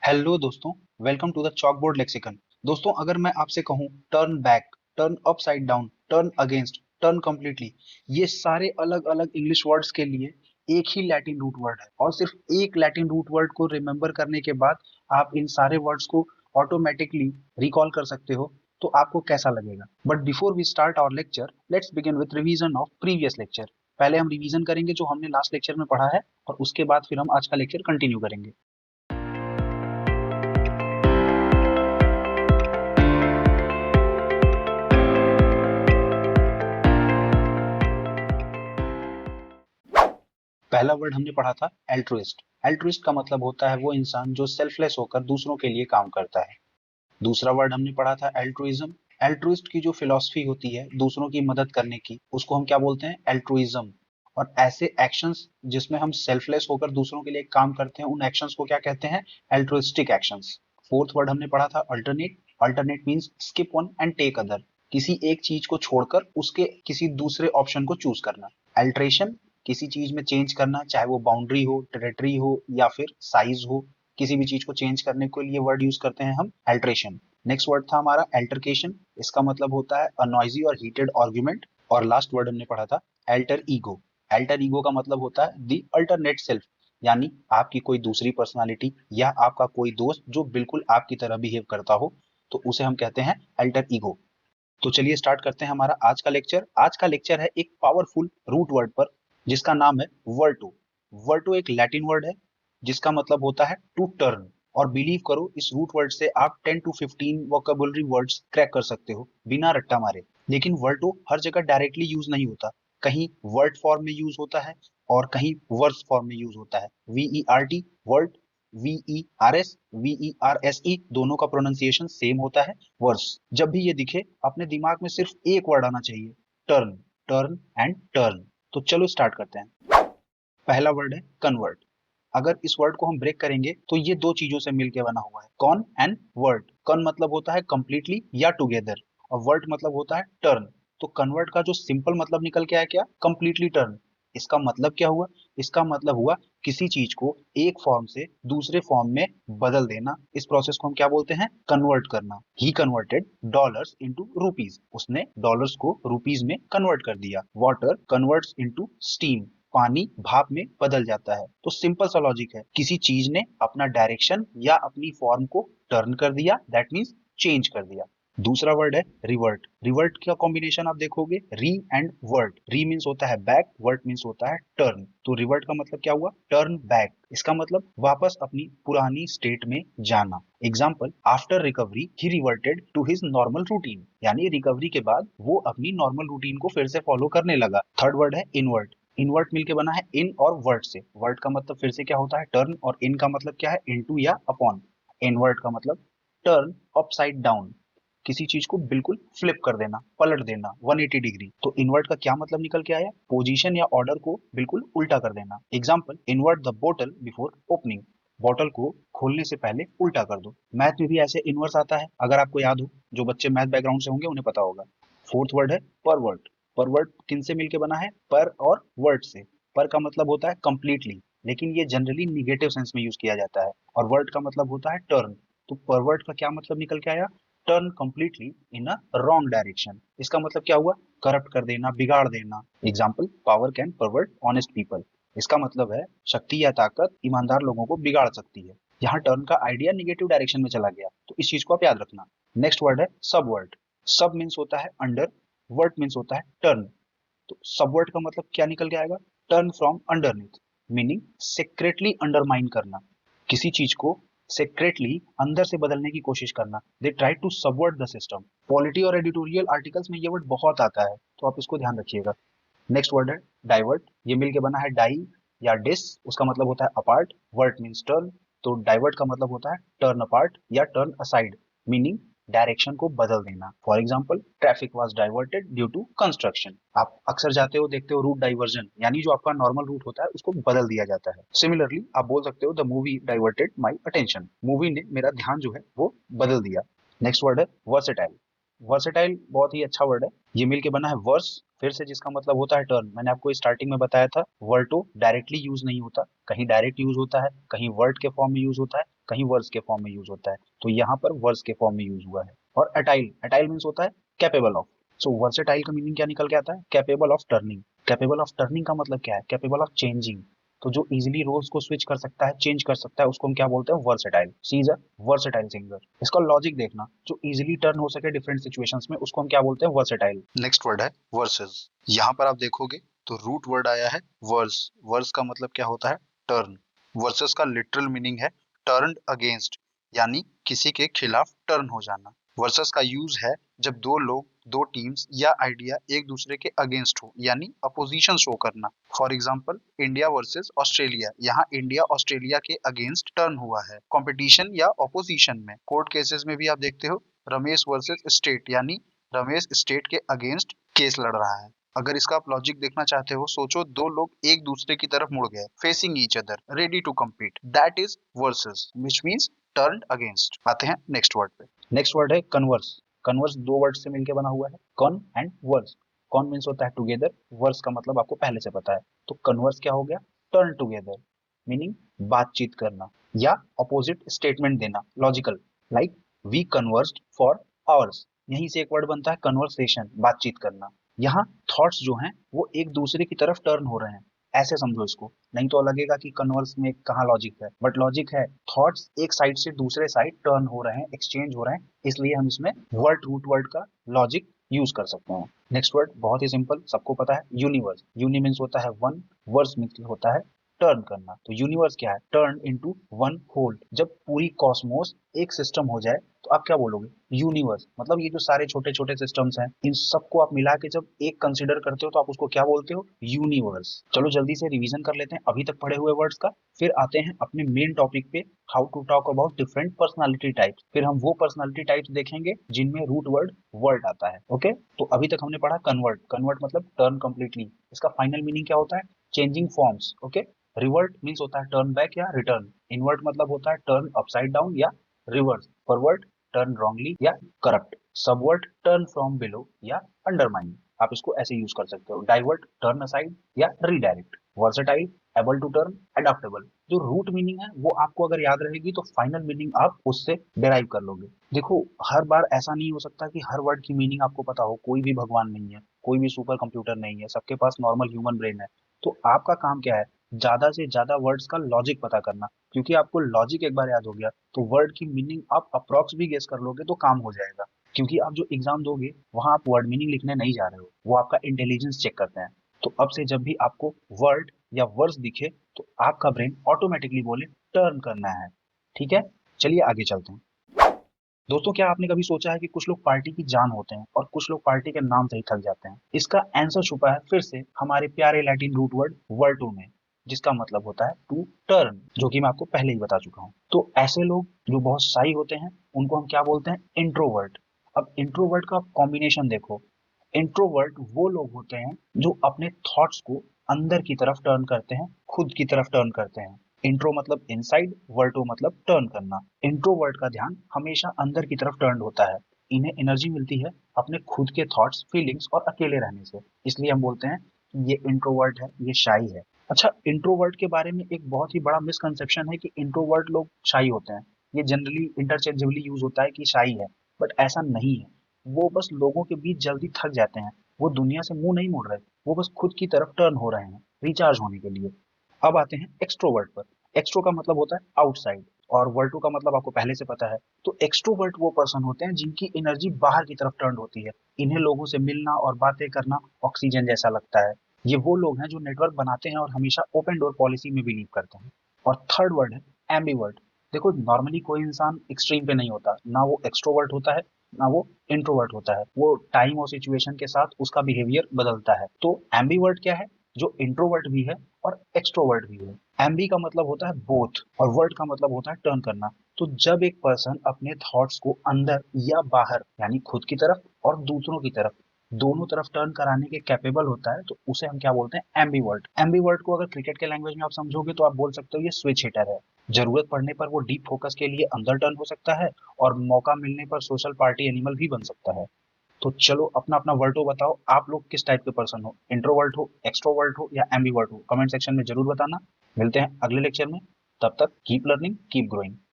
Hello दोस्तों, welcome to the chalkboard lexicon. दोस्तों, अगर मैं आपसे कहूं turn back, turn upside down, turn against, turn completely, ये सारे अलग अलग इंग्लिश वर्ड्स के लिए एक ही लैटिन रूट वर्ड है और सिर्फ एक लैटिन रूट वर्ड को रिमेंबर करने के बाद आप इन सारे वर्ड्स को ऑटोमेटिकली रिकॉल कर सकते हो। तो आपको कैसा लगेगा? But before we start our lecture, let's begin with revision of previous lecture. पहले हम रिवीजन करेंगे जो हमने लास्ट लेक्चर में पढ़ा है और उसके बाद फिर हम आज का लेक्चर कंटिन्यू करेंगे। पहला वर्ड हमने पढ़ा था एल्ट्रुइस्ट। एल्ट्रुइस्ट का मतलब होता है वो इंसान जो सेल्फलेस होकर दूसरों के लिए काम करता है। दूसरा वर्ड हमने पढ़ा था एल्ट्रुइज्म। एल्ट्रुइस्ट की जो फिलॉसफी होती है दूसरों की मदद करने की, उसको हम क्या बोलते हैं? एल्ट्रुइज्म। और ऐसे एक्शंस जिसमें हम सेल्फलेस होकर दूसरों के लिए काम करते हैं, उन एक्शंस को क्या कहते हैं? Altruistic actions. फोर्थ वर्ड हमने पढ़ा था alternate. Alternate means skip one and take other, किसी एक चीज को छोड़कर उसके किसी दूसरे ऑप्शन को चूज करना। अल्ट्रेशन, किसी चीज में चेंज करना, चाहे वो बाउंड्री हो, टेरिटरी हो या फिर साइज हो, किसी भी चीज को चेंज करने के लिए वर्ड यूज करते हैं हम अल्ट्रेशन। नेक्स्ट वर्ड था हमारा अल्टरकेशन। इसका मतलब होता है अ नॉइजी और हीटेड आर्ग्यूमेंट। और लास्ट वर्ड हमने पढ़ा था अल्टर ईगो। अल्टर ईगो का मतलब होता है दी अल्टरनेट सेल्फ, यानी आपकी कोई दूसरी पर्सनालिटी या आपका कोई दोस्त जो बिल्कुल आपकी तरह बिहेव करता हो, तो उसे हम कहते हैं अल्टर ईगो। तो चलिए स्टार्ट करते हैं हमारा आज का लेक्चर। आज का लेक्चर है एक पावरफुल रूट वर्ड पर जिसका नाम है वर्टो। वर्टो एक लैटिन वर्ड है जिसका मतलब होता है टू टर्न। और बिलीव करो, इस रूट वर्ड से आप 10 to 15 वोकेबुलरी वर्ड्स क्रैक कर सकते हो बिना रट्टा मारे। लेकिन वर्टो हर जगह डायरेक्टली यूज नहीं होता, कहीं वर्ड फॉर्म में यूज होता है और कहीं वर्स फॉर्म में यूज होता है। VERT वर्ड, VERS, VERSE दोनों का प्रोनाउंसिएशन सेम होता है, वर्स। जब भी ये दिखे अपने दिमाग में सिर्फ एक वर्ड आना चाहिए, टर्न। Turn and turn. तो चलो स्टार्ट करते हैं। पहला वर्ड है कन्वर्ट। अगर इस वर्ड को हम ब्रेक करेंगे तो ये दो चीजों से मिलकर बना हुआ है, कॉन एंड वर्ट। कन मतलब होता है कंप्लीटली या टुगेदर, और वर्ट मतलब होता है टर्न। तो कन्वर्ट का जो सिंपल मतलब निकल के आया क्या? Completely turn. इसका मतलब क्या हुआ? इसका मतलब हुआ किसी चीज को एक फॉर्म से दूसरे फॉर्म में बदल देना। इस प्रोसेस को हम क्या बोलते हैं? कन्वर्ट करना। ही कन्वर्टेड डॉलर्स इनटू रुपीज। उसने डॉलर्स को रुपीज में कन्वर्ट कर दिया। Water converts into steam. पानी भाप में बदल जाता है। तो सिंपल सा लॉजिक है, किसी चीज ने अपना डायरेक्शन या अपनी फॉर्म को टर्न कर दिया, दैट मीन्स चेंज कर दिया। दूसरा वर्ड है रिवर्ट। रिवर्ट का कॉम्बिनेशन आप देखोगे, री एंड वर्ट। री मीन्स होता है बैक, वर्ट मीन्स होता है टर्न। तो रिवर्ट का मतलब क्या हुआ? Turn back. इसका मतलब वापस अपनी पुरानी स्टेट में जाना। Example, after recovery he reverted to his normal routine, यानी रिकवरी के बाद वो अपनी नॉर्मल रूटीन को फिर से फॉलो करने लगा। थर्ड वर्ड है इनवर्ट। इनवर्ट मिलके बना है इन और वर्ट से। वर्ट का मतलब फिर से क्या होता है? टर्न। और इन का मतलब क्या है? इनटू या अपॉन। इनवर्ट का मतलब टर्न अपसाइड डाउन, किसी चीज को बिल्कुल फ्लिप कर देना, पलट देना 180 डिग्री। तो इनवर्ट का क्या मतलब निकल के आया? पोजीशन या ऑर्डर को बिल्कुल उल्टा कर देना। एग्जाम्पल, इन्वर्ट द बोतल बिफोर ओपनिंग। बॉटल को खोलने से पहले उल्टा कर दो। मैथ में भी ऐसे इनवर्स आता है, अगर आपको याद हो। जो बच्चे मैथ बैकग्राउंड से होंगे उन्हें पता होगा। फोर्थ वर्ड है परवर्ट। परवर्ट किन से मिलके बना है? पर और वर्ड से। पर का मतलब होता है कंप्लीटली, लेकिन ये जनरली निगेटिव सेंस में यूज किया जाता है। और वर्ड का मतलब होता है टर्न। तो परवर्ट का क्या मतलब निकल के आया? Turn completely in a wrong direction. इसका मतलब क्या हुआ? करप्ट कर देना, बिगाड़ देना। Example, power can pervert honest people. इसका मतलब है शक्ति या ताकत ईमानदार लोगों को बिगाड़ सकती है। यहाँ टर्न का आइडिया निगेटिव डायरेक्शन में चला गया, तो इस चीज को आप याद रखना। नेक्स्ट वर्ड है सबवर्ट। सब मीन्स होता है अंडर, वर्ट मीन्स होता है टर्न। तो सबवर्ट का मतलब क्या निकल के आएगा? Turn from underneath, meaning secretly undermine करना, किसी चीज को सीक्रेटली अंदर से बदलने की कोशिश करना। They try to subvert the system. Polity और एडिटोरियल आर्टिकल्स में ये वर्ड बहुत आता है, तो आप इसको ध्यान रखिएगा। नेक्स्ट वर्ड है डाइवर्ट। ये मिलके बना है डाई या डिस। उसका मतलब होता है अपार्ट, वर्ट मीन्स टर्न। तो डाइवर्ट का मतलब होता है टर्न अपार्ट या टर्न असाइड, मीनिंग डायरेक्शन को बदल देना। For example, traffic was diverted due to construction. आप अक्सर जाते हो, देखते हो रूट डाइवर्जन, यानी जो आपका नॉर्मल रूट होता है उसको बदल दिया जाता है। सिमिलरली आप बोल सकते हो the movie diverted my attention. Movie ने मेरा ध्यान जो है वो बदल दिया। नेक्स्ट वर्ड है वर्सेटाइल। वर्सेटाइल बहुत ही अच्छा वर्ड है। ये मिलके बना है वर्स फिर से जिसका मतलब होता है टर्न। मैंने आपको स्टार्टिंग में बताया था वर्ड टू डायरेक्टली यूज नहीं होता, कहीं डायरेक्ट यूज होता है, कहीं वर्ड के फॉर्म में यूज होता है, कहीं वर्ड्स के फॉर्म में यूज होता है। तो यहाँ पर वर्ड्स के फॉर्म में यूज हुआ है। और अटाइल, अटाइल मीन्स होता है कैपेबल ऑफ। सो वर्सेटाइल का मीनिंग क्या निकल के आता है? Capable of turning. Capable of turning का मतलब क्या है? Capable of changing. तो जो इजीली रोल्स को स्विच कर सकता है, चेंज कर सकता है, उसको हम क्या बोलते हैं? Versatile. She is a versatile singer. इसका लॉजिक देखना, जो इजीली टर्न हो सके डिफरेंट सिचुएशंस में, उसको हम क्या बोलते हैं? वर्सेटाइल। नेक्स्ट वर्ड है वर्सेस। यहाँ पर आप देखोगे तो रूट वर्ड आया है वर्स। वर्स का मतलब क्या होता है? टर्न। वर्सेस का लिटरल मीनिंग है टर्न अगेंस्ट, यानी किसी के खिलाफ टर्न हो जाना। वर्सेस का यूज है जब दो लोग, दो टीम्स या आइडिया एक दूसरे के अगेंस्ट हो, यानी अपोजिशन शो करना। For example India versus Australia, यहाँ इंडिया ऑस्ट्रेलिया के अगेंस्ट टर्न हुआ है कंपटीशन या ऑपोजिशन में। कोर्ट केसेस में भी आप देखते हो रमेश वर्सेस स्टेट, यानी रमेश स्टेट के अगेंस्ट केस लड़ रहा है। अगर इसका आप लॉजिक देखना चाहते हो, सोचो दो लोग एक दूसरे की तरफ मुड़ गए, facing each other, ready to compete, that is versus, which means turn against. आते हैं नेक्स्ट वर्ड पे। नेक्स्ट वर्ड है कन्वर्स। कन्वर्स दो वर्ड से मिलकर बना हुआ है, con and verse. Con means होता है टुगेदर, वर्स का मतलब आपको पहले से पता है। तो कन्वर्स क्या हो गया? टर्न टुगेदर, मीनिंग बातचीत करना या अपोजिट स्टेटमेंट देना, logical. Like we conversed for hours, यहीं से एक वर्ड बनता है कन्वर्सेशन, बातचीत करना। यहाँ थॉट्स जो हैं वो एक दूसरे की तरफ टर्न हो रहे हैं, ऐसे समझो इसको। नहीं तो लगेगा कि कन्वर्स में कहाँ लॉजिक है, बट लॉजिक है। थॉट्स एक साइड से दूसरे साइड टर्न हो रहे हैं, एक्सचेंज हो रहे हैं, इसलिए हम इसमें वर्ड रूट वर्ड का लॉजिक यूज कर सकते हैं। नेक्स्ट वर्ड बहुत ही सिंपल, सबको पता है, यूनिवर्स। यूनि मीन्स होता है वन, वर्स मीन्स होता है टर्न करना। तो यूनिवर्स क्या है? Turn into one whole. जब पूरी कॉस्मोस एक सिस्टम हो जाए तो आप क्या बोलोगे? यूनिवर्स। मतलब ये जो सारे छोटे छोटे सिस्टम्स हैं, इन सबको आप मिला के जब एक कंसिडर करते हो तो आप उसको क्या बोलते हो? यूनिवर्स। चलो जल्दी से रिवीजन कर लेते हैं अभी तक पढ़े हुए वर्ड्स का, फिर आते हैं अपने मेन टॉपिक पे, how to talk about different personality types. फिर हम वो पर्सनालिटी टाइप्स देखेंगे जिनमें रूट वर्ड वर्ड आता है। ओके, तो अभी तक हमने पढ़ा कन्वर्ट। कन्वर्ट मतलब टर्न कंप्लीटली। इसका फाइनल मीनिंग क्या होता है? Changing forms. Okay, revert means होता है टर्न बैक या रिटर्न। इनवर्ट मतलब होता है टर्न अपसाइड डाउन या रिवर्स। फॉरवर्ड टर्न रॉन्गली या corrupt. Subvert turn from below या अंडरमाइन। आप इसको ऐसे यूज कर सकते हो। डाइवर्ट टर्न असाइड या redirect. Versatile able to turn, adaptable. जो रूट मीनिंग है वो आपको अगर याद रहेगी तो फाइनल मीनिंग आप उससे डिराइव कर लोगे। देखो हर बार ऐसा नहीं हो सकता कि हर वर्ड की मीनिंग आपको पता हो, कोई भी भगवान नहीं है, कोई भी सुपर कंप्यूटर नहीं है, सबके पास नॉर्मल ह्यूमन ब्रेन है। तो आपका काम क्या है? ज्यादा से ज्यादा वर्ड्स का लॉजिक पता करना, क्योंकि आपको लॉजिक एक बार याद हो गया तो वर्ड की मीनिंग आप अप्रॉक्स भी गेस कर लोगे तो काम हो जाएगा। क्योंकि आप जो एग्जाम दोगे वहां आप वर्ड मीनिंग लिखने नहीं जा रहे हो, वो आपका इंटेलिजेंस चेक करते हैं। तो अब से जब भी आपको वर्ड या वर्ड्स दिखे तो आपका ब्रेन ऑटोमेटिकली बोले टर्न करना है। ठीक है, चलिए आगे चलते हैं। दोस्तों क्या आपने कभी सोचा है कि कुछ लोग पार्टी की जान होते हैं और कुछ लोग पार्टी के नाम से ही थक जाते हैं? इसका आंसर छुपा है फिर से हमारे प्यारे लैटिन रूट वर्ड वर्टू में, जिसका मतलब होता है टू टर्न, जो कि मैं आपको पहले ही बता चुका हूँ। तो ऐसे लोग जो बहुत शाई होते हैं उनको हम क्या बोलते हैं? इंट्रोवर्ट। अब इंट्रोवर्ट का कॉम्बिनेशन देखो। इंट्रोवर्ट वो लोग होते हैं जो अपने थॉट्स को अंदर की तरफ टर्न करते हैं, खुद की तरफ टर्न करते हैं। इंट्रो मतलब इनसाइड, वर्टो मतलब टर्न करना। इंट्रोवर्ट का ध्यान हमेशा अंदर की तरफ टर्न होता है। इन्हें एनर्जी मिलती है अपने खुद के थॉट्स, फीलिंग्स और अकेले रहने से, इसलिए हम बोलते हैं कि ये इंट्रोवर्ट है, ये शाई है। अच्छा, इंट्रोवर्ट के बारे में एक बहुत ही बड़ा मिसकंसेप्शन है कि इंट्रोवर्ट लोग शाई होते हैं। ये जनरली इंटरचेंजेबली यूज होता है कि शाई है, बट ऐसा नहीं है। वो बस लोगों के बीच जल्दी थक जाते हैं। वो दुनिया से मुंह नहीं मोड़ रहे, वो बस खुद की तरफ टर्न हो रहे हैं रिचार्ज होने के लिए। अब आते हैं एक्सट्रोवर्ट पर। एक्सट्रो का मतलब होता है आउटसाइड और वर्टो का मतलब आपको पहले से पता है। तो एक्सट्रोवर्ट वो पर्सन होते हैं जिनकी एनर्जी बाहर की तरफ टर्न होती है। इन्हें लोगों से मिलना और बातें करना ऑक्सीजन जैसा लगता है। ये वो लोग हैं जो नेटवर्क बनाते हैं और हमेशा ओपन डोर पॉलिसी में बिलीव करते हैं। और थर्ड वर्ड है एम्बीवर्ट। देखो नॉर्मली कोई इंसान एक्सट्रीम पे नहीं होता, ना वो एक्सट्रोवर्ट होता है ना वो इंट्रोवर्ट होता है। वो टाइम और सिचुएशन के साथ उसका बिहेवियर बदलता है। तो एम्बीवर्ट क्या है? जो इंट्रोवर्ट भी है और एक्सट्रोवर्ट भी है। एम्बी का मतलब होता है बोथ और वर्ड का मतलब होता है टर्न करना। तो जब एक पर्सन अपने थॉट्स को अंदर या बाहर, यानी खुद की तरफ और दूसरों की तरफ, दोनों तरफ टर्न कराने के कैपेबल होता है तो उसे हम क्या बोलते हैं? एम्बीवर्ट। एम्बीवर्ट को अगर क्रिकेट के लैंग्वेज में आप समझोगे तो आप बोल सकते हो ये स्विच हिटर है। जरूरत पड़ने पर वो डीप फोकस के लिए अंदर टर्न हो सकता है और मौका मिलने पर सोशल पार्टी एनिमल भी बन सकता है। तो चलो अपना अपना वर्टो बताओ, आप लोग किस टाइप के पर्सन हो, इंट्रोवर्ट हो, एक्सट्रोवर्ट हो या एम्बीवर्ट हो, कमेंट सेक्शन में जरूर बताना। मिलते हैं अगले लेक्चर में, तब तक कीप लर्निंग कीप ग्रोइंग।